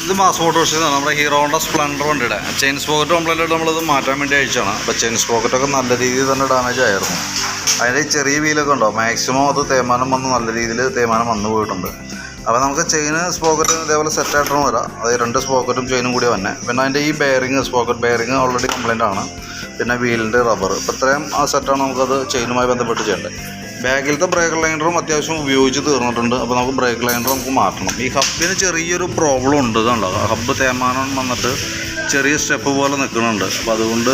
ഇത് മാസ് മോട്ടോഴ്സിൽ നിന്നാണ് നമ്മുടെ ഹീറോ ഹോണ്ട സ്പ്ലെൻഡർ വണ്ടിയുടെ ചെയിൻ സ്പോക്കറ്റ് കംപ്ലൈൻ്റ് ആയിട്ട് നമ്മളിത് മാറ്റാൻ വേണ്ടി അയച്ചാണ്. അപ്പോൾ ചെയിൻ സ്പോക്കറ്റൊക്കെ നല്ല രീതിയിൽ തന്നെ ഡാമേജ് ആയിരുന്നു. അതിൻ്റെ ചെറിയ വീലൊക്കെ ഉണ്ടോ മാക്സിമം അത് തേയ്മാനം വന്ന് നല്ല രീതിയിൽ തേയ്മാനം വന്നു പോയിട്ടുണ്ട്. അപ്പോൾ നമുക്ക് ചെയിന് സ്പോക്കറ്റ് ഇതേപോലെ സെറ്റായിട്ടാണ് വരാം. അത് 2 സ്പോക്കറ്റും ചെയിനും കൂടി തന്നെ. പിന്നെ അതിൻ്റെ ഈ bearing sprocket bearing already complaint ആണ്. പിന്നെ വീലിൻ്റെ റബ്ബർ ഇപ്പോൾ ഇത്രയും ആ സെറ്റാണ് നമുക്കത് ചെയിനുമായി ബന്ധപ്പെട്ട് ചെയ്യേണ്ടത്. ബാക്കിലത്തെ ബ്രേക്ക് ലൈൻഡറും അത്യാവശ്യം ഉപയോഗിച്ച് തീർന്നിട്ടുണ്ട്. അപ്പോൾ നമുക്ക് ബ്രേക്ക് ലൈൻഡർ നമുക്ക് മാറ്റണം. ഈ ഹബിന് ചെറിയൊരു പ്രോബ്ലം ഉണ്ട്. ഇതുണ്ടോ ഹബ്ബ് തേയ്മാനം വന്നിട്ട് ചെറിയ സ്റ്റെപ്പ് പോലെ നിൽക്കുന്നുണ്ട്. അപ്പോൾ അതുകൊണ്ട്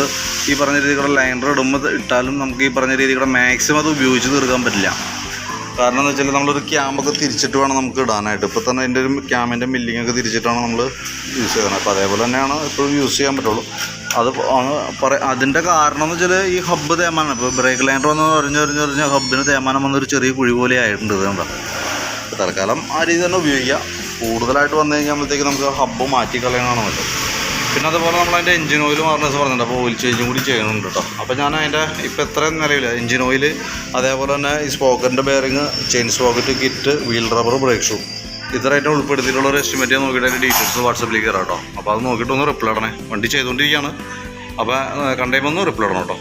ഈ പറഞ്ഞ രീതിയുടെ ലൈൻഡർ ഇട്ടാലും നമുക്ക് ഈ പറഞ്ഞ രീതിയുടെ മാക്സിമം അത് ഉപയോഗിച്ച് തീർക്കാൻ പറ്റില്ല. കാരണം എന്ന് വെച്ചാൽ നമ്മളൊരു ക്യാമ്പൊക്കെ തിരിച്ചിട്ട് വേണം നമുക്ക് ഇടാനായിട്ട്. ഇപ്പോൾ തന്നെ അതിൻ്റെ ഒരു ക്യാമിൻ്റെ മില്ലിങ്ങൊക്കെ തിരിച്ചിട്ടാണ് നമ്മൾ യൂസ് ചെയ്യുന്നത്. അപ്പോൾ അതേപോലെ തന്നെയാണ് ഇപ്പോൾ യൂസ് ചെയ്യാൻ പറ്റുള്ളൂ. അത് അതിൻ്റെ കാരണം എന്ന് വെച്ചാൽ ഈ ഹബ്ബ് തേയ്മാനം ഇപ്പോൾ ബ്രേക്ക് ലൈൻഡർ വന്ന് ഒരിഞ്ഞ് ഹബ്ബിന് തേയ്മാനം വന്നൊരു ചെറിയ കുഴി പോലെ ആയിട്ടുണ്ട്. ഇതുകൊണ്ടാ തൽക്കാലം ആ രീതി തന്നെ ഉപയോഗിക്കുക. കൂടുതലായിട്ട് വന്നു കഴിഞ്ഞാൽ നമുക്ക് ഹബ്ബ് മാറ്റി കളയണമെന്ന് പറ്റും. പിന്നെ അതുപോലെ നമ്മളതിൻ്റെ എഞ്ചിൻ ഓയിൽ മാറുന്നത് പറഞ്ഞിട്ടുണ്ട്. അപ്പോൾ ഓയിൽ ചേഞ്ചും കൂടി ചെയ്യണമുണ്ട് കേട്ടോ. അപ്പോൾ ഞാൻ അതിൻ്റെ ഇപ്പോൾ എത്രയും നിലവില്ല എഞ്ചിൻ ഓയിൽ, അതേപോലെ തന്നെ ഈ സ്പോക്കറ്റിൻ്റെ bearing, chain sprocket kit, wheel rubber, brake shoe ഇത്രയായിട്ട് ഉൾപ്പെടുത്തിയിട്ടുള്ള ഒരു എസ്റ്റിമേറ്റ് നോക്കിയിട്ട് അതിൻ്റെ ഡീറ്റെയിൽസ് വാട്സപ്പിലേക്ക് കയറാം കേട്ടോ. അപ്പോൾ അത് നോക്കിയിട്ടൊന്ന് റിപ്ലൈ ഇടണേ. വണ്ടി ചെയ്തുകൊണ്ടിരിക്കുകയാണ്. അപ്പോൾ കണ്ടുമ്പോൾ ഒന്ന് റിപ്ലൈ ഇടണം കേട്ടോ.